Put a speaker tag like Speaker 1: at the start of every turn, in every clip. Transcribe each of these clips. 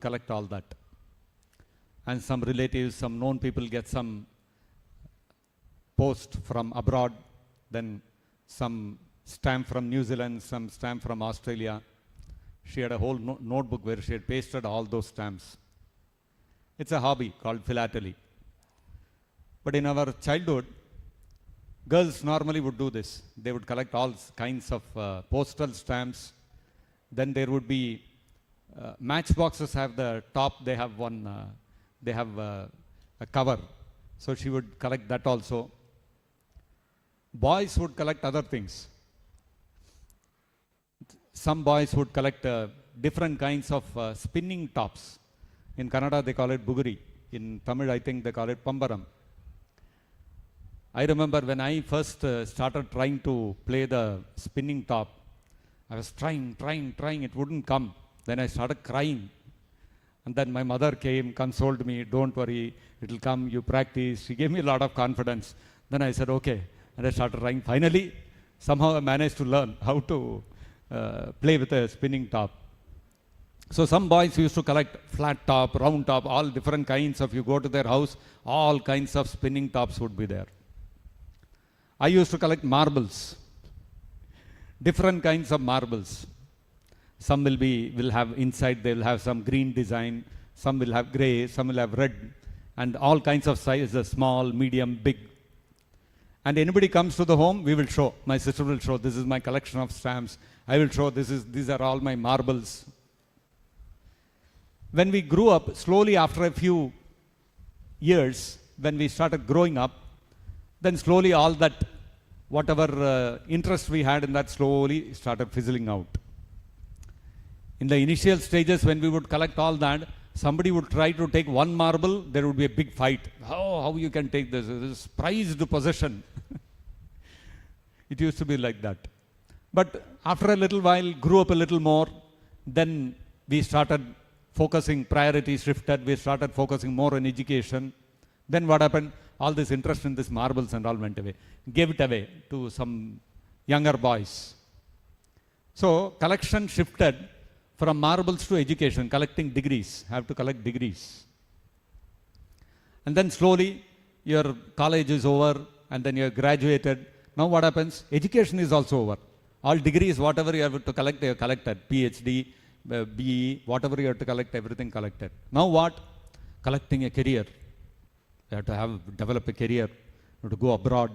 Speaker 1: collect all that. And some relatives, some known people get some post from abroad, then some stamp from New Zealand, some stamp from Australia. She had a whole notebook where she had pasted all those stamps. It's a hobby called philately. But in our childhood, girls normally would do this. They would collect all kinds of postal stamps. Then there would be matchboxes have the top, they have one, they have a cover. So she would collect that also. Boys would collect other things. Some boys would collect different kinds of spinning tops. In Kannada they call it buguri. In Tamil I think they call it pambaram. I remember when I first started trying to play the spinning top, I was trying, it wouldn't come. Then I started crying. And then my mother came, consoled me, don't worry, it'll come, you practice. She gave me a lot of confidence. Then I said, okay. And I started trying. Finally, somehow I managed to learn how to play with a spinning top. So some boys used to collect flat top, round top, all different kinds of, you go to their house, all kinds of spinning tops would be there. I used to collect marbles, different kinds of marbles. Some will have inside, they will have some green design, some will have gray, some will have red, and all kinds of sizes, small, medium, big. And anybody comes to the home, we will show. My sister will show, this is my collection of stamps. I will show, these are all my marbles. When we grew up, slowly after a few years, when we started growing up, then slowly all that, whatever interest we had in that slowly started fizzling out. In the initial stages when we would collect all that, somebody would try to take one marble, there would be a big fight. How you can take this? This is prized possession. It used to be like that. But after a little while, grew up a little more, then we started focusing, priorities shifted, we started focusing more on education. Then what happened? All this interest in these marbles and all went away. Gave it away to some younger boys. So collection shifted from marbles to education, collecting degrees, have to collect degrees. And then slowly your college is over and then you have graduated. Now what happens? Education is also over. All degrees, whatever you have to collect, you have collected. PhD, BE, whatever you have to collect, everything collected. Now what? Collecting a career. You have to develop a career. You have to go abroad,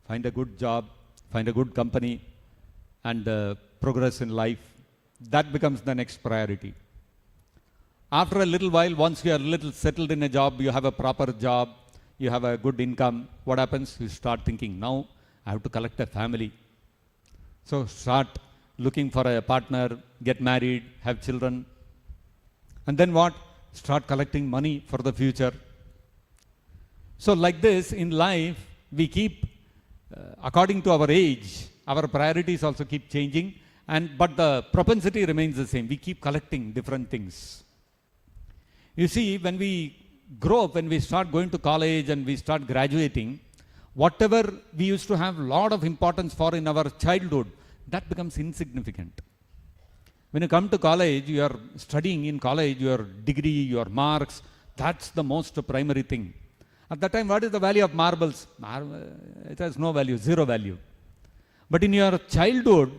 Speaker 1: find a good job, find a good company, and progress in life. That becomes the next priority. After a little while, once you are a little settled in a job, you have a proper job, you have a good income, what happens? You start thinking, now I have to collect a family. So start looking for a partner, get married, have children. And then what? Start collecting money for the future. So like this, in life, we keep, according to our age, our priorities also keep changing. But the propensity remains the same. We keep collecting different things. You see, when we grow up, when we start going to college and we start graduating, whatever we used to have a lot of importance for in our childhood, that becomes insignificant. When you come to college, you are studying in college, your degree, your marks, that's the most primary thing. At that time, what is the value of marbles? It has no value, zero value. But in your childhood,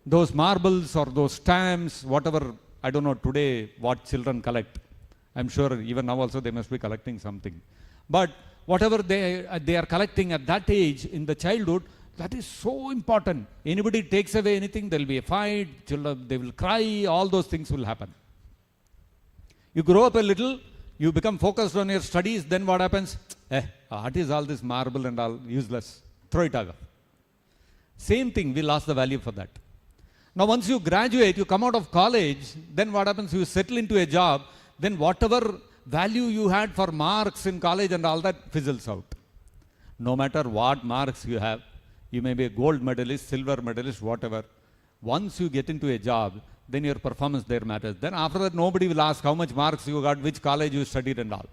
Speaker 1: those marbles or those stamps, whatever, I don't know today what children collect. I'm sure even now also they must be collecting something. But whatever they are collecting at that age in the childhood, that is so important. Anybody takes away anything, there will be a fight, children, they will cry, all those things will happen. You grow up a little, you become focused on your studies, then what happens? What is all this marble and all useless? Throw it away. Same thing, we lost the value for that. Now once you graduate, you come out of college, then what happens? You settle into a job, then whatever value you had for marks in college and all that fizzles out. No matter what marks you have, you may be a gold medalist, silver medalist, whatever. Once you get into a job, then your performance there matters. Then after that, nobody will ask how much marks you got, which college you studied and all.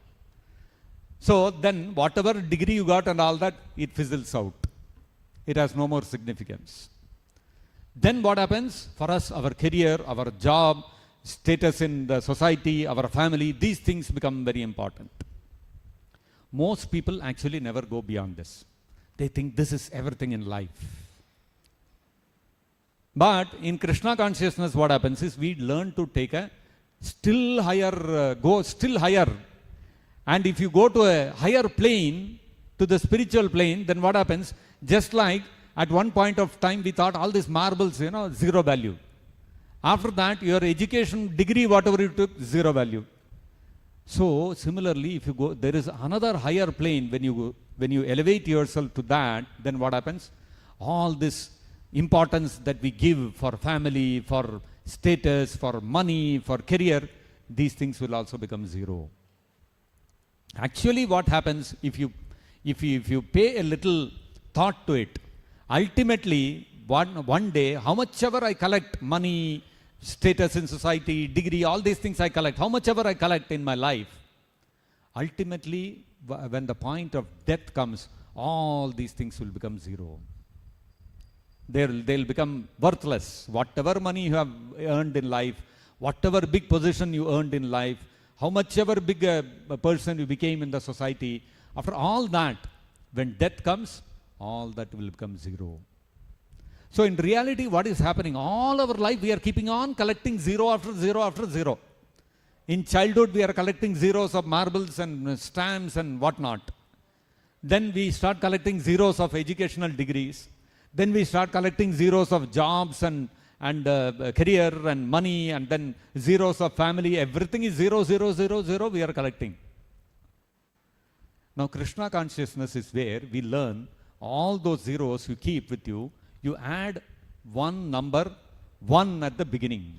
Speaker 1: So then whatever degree you got and all that, it fizzles out. It has no more significance. Then what happens? For us, our career, our job, status in the society, our family, these things become very important. Most people actually never go beyond this. They think this is everything in life. But in Krishna consciousness, what happens is we learn to take a still higher, go still higher. And if you go to a higher plane, to the spiritual plane, then what happens? Just like at one point of time we thought all these marbles, zero value. After that, your education degree, whatever you took, zero value. So similarly, if you go, there is another higher plane. When you elevate yourself to that, then what happens? All this importance that we give for family, for status, for money, for career, these things will also become zero. Actually, what happens if you pay a little thought to it, ultimately one day, how much ever I collect money, status in society, degree, all these things I collect, how much ever I collect in my life, ultimately when the point of death comes, all these things will become zero. They'll become worthless. Whatever money you have earned in life, whatever big position you earned in life, how much ever big a person you became in the society, after all that, when death comes, all that will become zero. So in reality, what is happening? All our life we are keeping on collecting zero after zero after zero. In childhood, we are collecting zeros of marbles and stamps and whatnot. Then we start collecting zeros of educational degrees. Then we start collecting zeros of jobs and career and money, and then zeros of family. Everything is zero, zero, zero, zero we are collecting. Now Krishna consciousness is where we learn all those zeros you keep with you. You add one number, one at the beginning.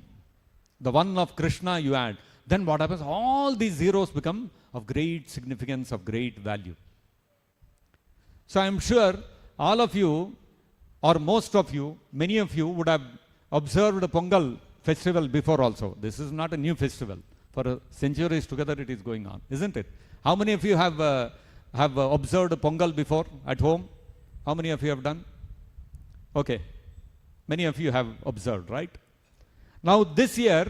Speaker 1: The one of Krishna you add. Then what happens? All these zeros become of great significance, of great value. So I am sure all of you, or most of you, many of you would have observed a Pongal festival before also. This is not a new festival. For centuries together it is going on, isn't it? How many of you have observed Pongal before at home? How many of you have done? Okay. Many of you have observed, right? Now this year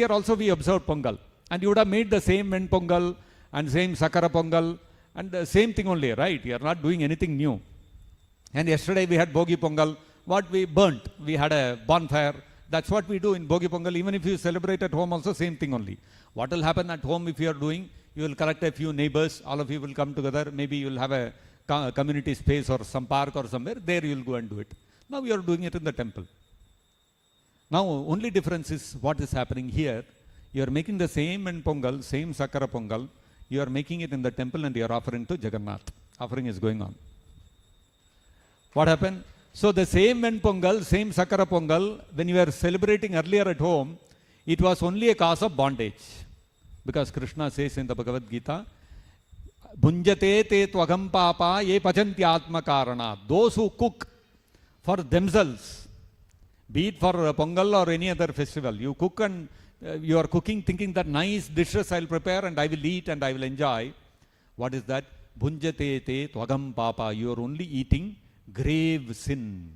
Speaker 1: also we observed Pongal. And you would have made the same Ven Pongal and same Sakar Pongal and the same thing only, right? You are not doing anything new. And yesterday we had Bogi Pongal. What we burnt, we had a bonfire. That's what we do in Bogi Pongal. Even if you celebrate at home also, same thing only. What will happen at home if you are doing? You will collect a few neighbors. All of you will come together. Maybe you will have a community space or some park or somewhere. There you will go and do it. Now you are doing it in the temple. Now only difference is what is happening here. You are making the same Ven Pongal, same Sakara Pongal. You are making it in the temple and you are offering to Jagannath. Offering is going on. What happened? So the same Ven Pongal, same Sakara Pongal, when you were celebrating earlier at home, it was only a cause of bondage. Because Krishna says in the Bhagavad Gita, Bhunjate te tvagam papa ye pajanti atma karana. Those who cook for themselves, be it for Pongal or any other festival, you cook and you are cooking thinking that nice dishes I will prepare and I will eat and I will enjoy. What is that? Bhunjate te tvagam papa. You are only eating grave sin.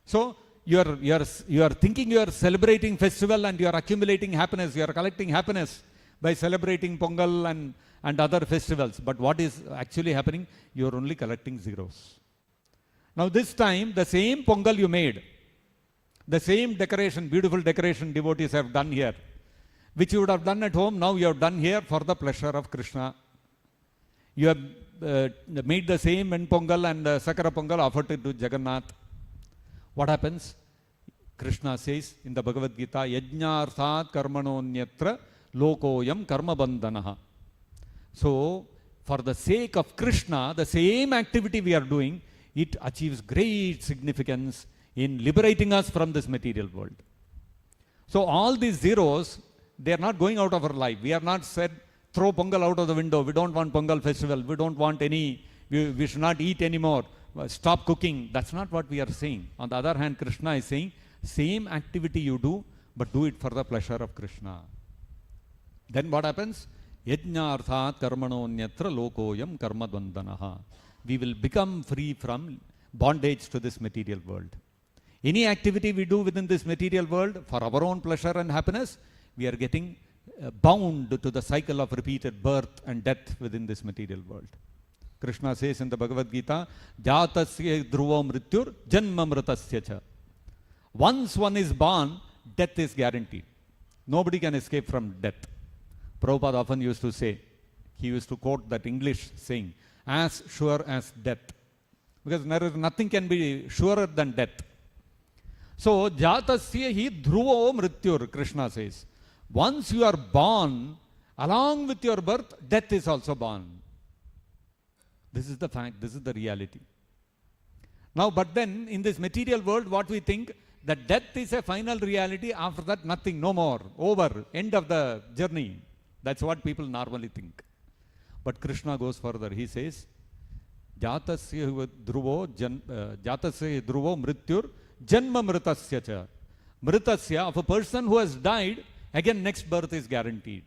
Speaker 1: So you are thinking you are celebrating festival and you are accumulating happiness, you are collecting happiness by celebrating Pongal and other festivals. But what is actually happening? You are only collecting zeros. Now this time the same Pongal you made, the same decoration, beautiful decoration devotees have done here, which you would have done at home, now you have done here for the pleasure of Krishna. You have made the same Ven Pongal and Sakara Pongal, offered it to Jagannath. What happens? Krishna says in the Bhagavad Gita, Yajnarthat karmanonyatra lokoyam karma bandhanaha. So, for the sake of Krishna, the same activity we are doing, it achieves great significance in liberating us from this material world. So, all these zeros, they are not going out of our life. We are not said, throw Pongal out of the window. We don't want Pongal festival. We don't want any, we should not eat anymore. Stop cooking. That's not what we are saying. On the other hand, Krishna is saying, same activity you do, but do it for the pleasure of Krishna. Then what happens? Yajnarthat karmanonyatra lokoyam karmadvandanaha. We will become free from bondage to this material world. Any activity we do within this material world for our own pleasure and happiness, we are getting bound to the cycle of repeated birth and death within this material world. Krishna says in the Bhagavad Gita, Jatasya dhruvo mrityur janma mritasya cha. Once one is born, death is guaranteed. Nobody can escape from death. Prabhupada often used to say, he used to quote that English saying, as sure as death. Because nothing can be surer than death. So, Jatasya hi dhruvo mrityur, Krishna says. Once you are born, along with your birth, death is also born. This is the fact, this is the reality. Now, but then, in this material world, what we think, that death is a final reality, after that nothing, no more, over, end of the journey. That's what people normally think. But Krishna goes further, he says, Jatasya dhruvo mrityur janma mritasya cha. Mritasya, of a person who has died, again next birth is guaranteed.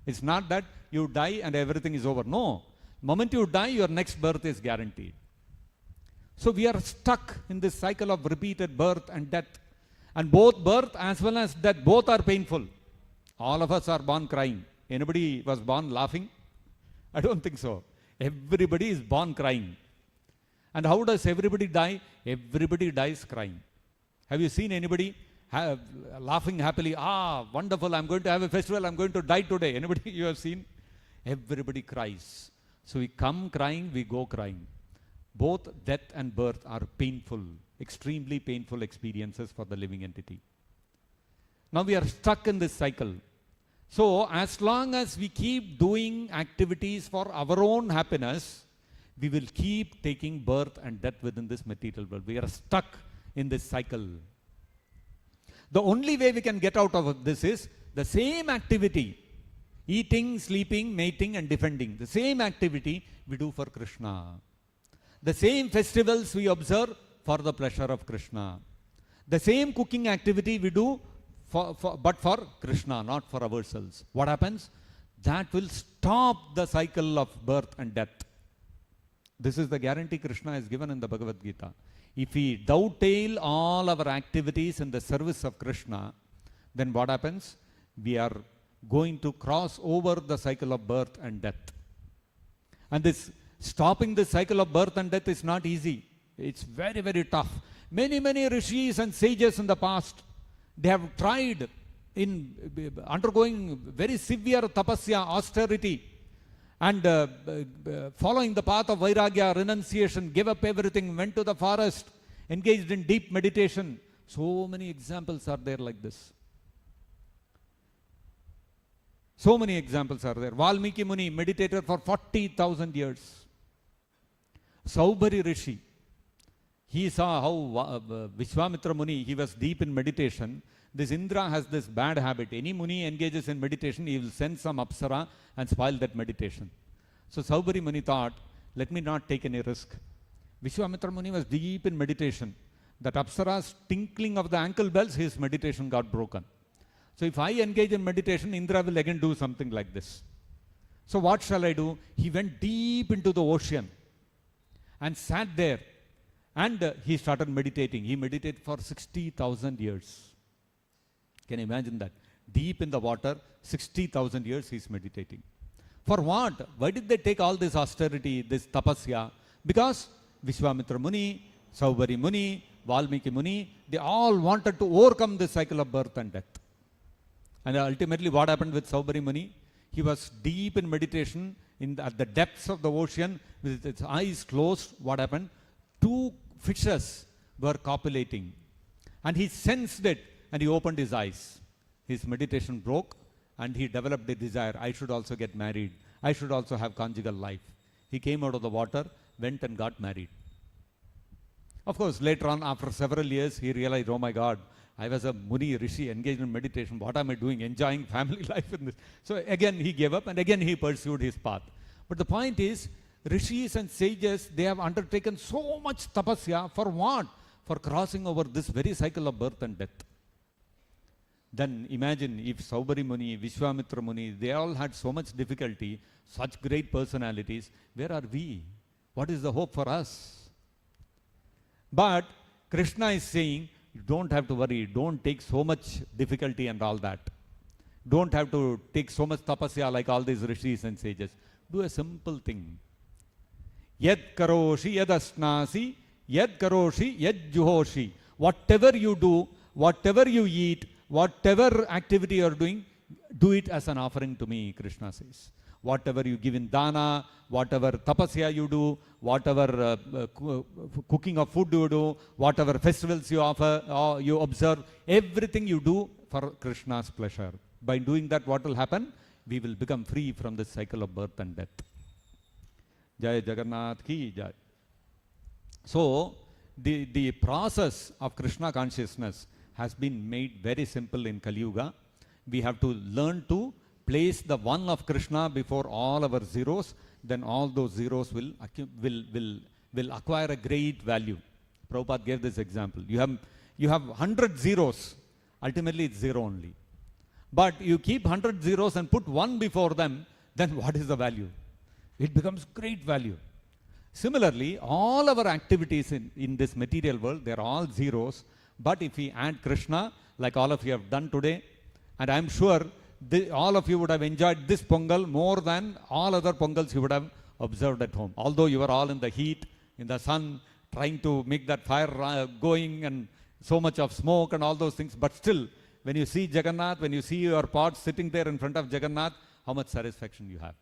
Speaker 1: It's not that you die and everything is over. No. The moment you die, your next birth is guaranteed. So we are stuck in this cycle of repeated birth and death. And both birth as well as death, both are painful. All of us are born crying. Anybody was born laughing? I don't think so. Everybody is born crying. And how does everybody die? Everybody dies crying. Have you seen anybody laughing happily? Ah, wonderful, I'm going to have a festival, I'm going to die today. Anybody you have seen? Everybody cries. So we come crying, we go crying. Both death and birth are painful, extremely painful experiences for the living entity. Now we are stuck in this cycle. So as long as we keep doing activities for our own happiness, we will keep taking birth and death within this material world. We are stuck in this cycle. The only way we can get out of this is the same activity, eating, sleeping, mating and defending. The same activity we do for Krishna. The same festivals we observe for the pleasure of Krishna. The same cooking activity we do but for Krishna, not for ourselves. What happens? That will stop the cycle of birth and death. This is the guarantee Krishna has given in the Bhagavad Gita. If we dovetail all our activities in the service of Krishna, then what happens? We are going to cross over the cycle of birth and death. And this stopping the cycle of birth and death is not easy. It's very, very tough. Many, many rishis and sages in the past, they have tried in undergoing very severe tapasya, austerity, and following the path of vairagya, renunciation, gave up everything, went to the forest, engaged in deep meditation. So many examples are there like this. So many examples are there. Valmiki Muni meditated for 40,000 years. Saubhari Rishi, he saw how Vishwamitra Muni, he was deep in meditation. This Indra has this bad habit. Any Muni engages in meditation, he will send some Apsara and spoil that meditation. So Saubhari Muni thought, let me not take any risk. Vishwamitra Muni was deep in meditation. That Apsara's tinkling of the ankle bells, his meditation got broken. So if I engage in meditation, Indra will again do something like this. So what shall I do? He went deep into the ocean and sat there and he started meditating. He meditated for 60,000 years. Can you imagine that? Deep in the water, 60,000 years he is meditating. For what? Why did they take all this austerity, this tapasya? Because Vishwamitra Muni, Saubhari Muni, Valmiki Muni, they all wanted to overcome this cycle of birth and death. And ultimately what happened with Saubhari Muni? He was deep in meditation at the depths of the ocean with his eyes closed. What happened? Two fishes were copulating. And he sensed it and he opened his eyes. His meditation broke and he developed a desire. I should also get married. I should also have conjugal life. He came out of the water, went and got married. Of course, later on, after several years, he realized, oh my God, I was a Muni, Rishi, engaged in meditation. What am I doing? Enjoying family life in this. So again, he gave up and again he pursued his path. But the point is, Rishis and sages, they have undertaken so much tapasya for what? For crossing over this very cycle of birth and death. Then imagine if Saubhari Muni, Vishwamitra Muni, they all had so much difficulty, such great personalities. Where are we? What is the hope for us? But Krishna is saying, you don't have to worry, don't take so much difficulty and all that. Don't have to take so much tapasya like all these rishis and sages. Do a simple thing. Yad karoshi, yad asnasi, yad karoshi, yad juhoshi. Whatever you do, whatever you eat, whatever activity you are doing, do it as an offering to me, Krishna says. Whatever you give in dana, whatever tapasya you do, whatever cooking of food you do, whatever festivals you offer or you observe, everything you do for Krishna's pleasure. By doing that, what will happen? We will become free from this cycle of birth and death. Jai Jagannath ki Jai. So, the process of Krishna consciousness has been made very simple in Kali Yuga. We have to learn to place the one of Krishna before all our zeros, then all those zeros will acquire a great value. Prabhupada gave this example. You have 100 zeros, ultimately it's zero only. But you keep 100 zeros and put one before them, then what is the value? It becomes great value. Similarly, all our activities in this material world, they are all zeros. But if we add Krishna, like all of you have done today, and I am sure all of you would have enjoyed this Pongal more than all other Pongals you would have observed at home. Although you were all in the heat, in the sun, trying to make that fire going and so much of smoke and all those things. But still, when you see Jagannath, when you see your pot sitting there in front of Jagannath, how much satisfaction you have.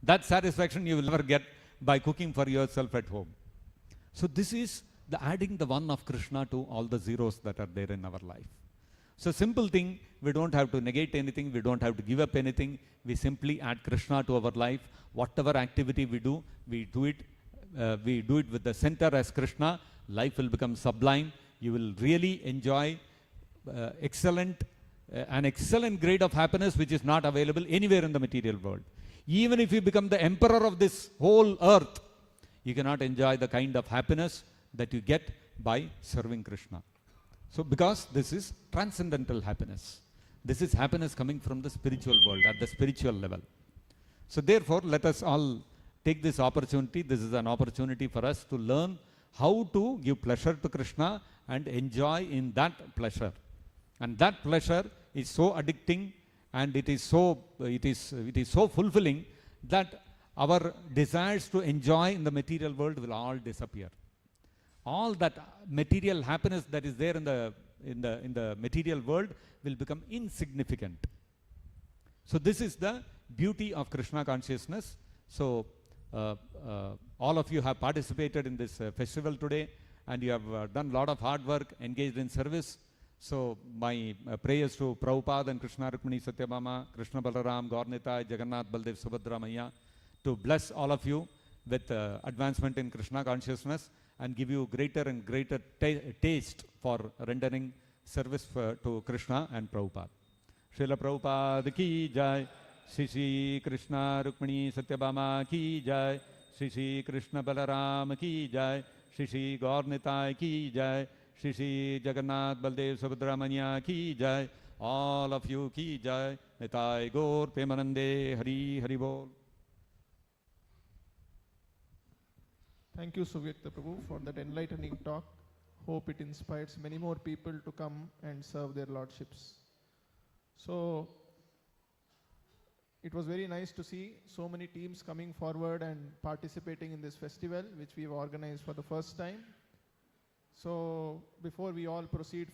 Speaker 1: That satisfaction you will never get by cooking for yourself at home. So this is the adding the one of Krishna to all the zeros that are there in our life. So simple thing, we don't have to negate anything, we don't have to give up anything, we simply add Krishna to our life. Whatever activity we do it with the center as Krishna, life will become sublime, you will really enjoy an excellent grade of happiness which is not available anywhere in the material world. Even if you become the emperor of this whole earth, you cannot enjoy the kind of happiness that you get by serving Krishna. So because this is transcendental happiness. This is happiness coming from the spiritual world, at the spiritual level. So therefore, let us all take this opportunity. This is an opportunity for us to learn how to give pleasure to Krishna and enjoy in that pleasure. And that pleasure is so addicting and it is so fulfilling that our desires to enjoy in the material world will all disappear. All that material happiness that is there in the material world will become insignificant. So this is the beauty of Krishna consciousness. So all of you have participated in this festival today and you have done a lot of hard work, engaged in service. So my prayers to Prabhupada and Krishna Rukmini Satyabhama, Krishna Balaram, Gaurnitai, Jagannath Baldev Subhadra Maya to bless all of you with advancement in Krishna consciousness and give you greater and greater taste for rendering service to Krishna and Prabhupada. Srila Prabhupada ki jai, Shri Krishna Rukmini Satyabhama ki jai, Shri Krishna Balaram ki jai, Shri Gaurnitai ki jai, Shri Jagannath Baldev Subhadramanya ki jai, all of you ki jai, Nitai Gaur Premanande Hari Hari Bol.
Speaker 2: Thank you, Suvyakta Prabhu, for that enlightening talk. Hope it inspires many more people to come and serve their lordships. So, it was very nice to see so many teams coming forward and participating in this festival, which we have organized for the first time. So, before we all proceed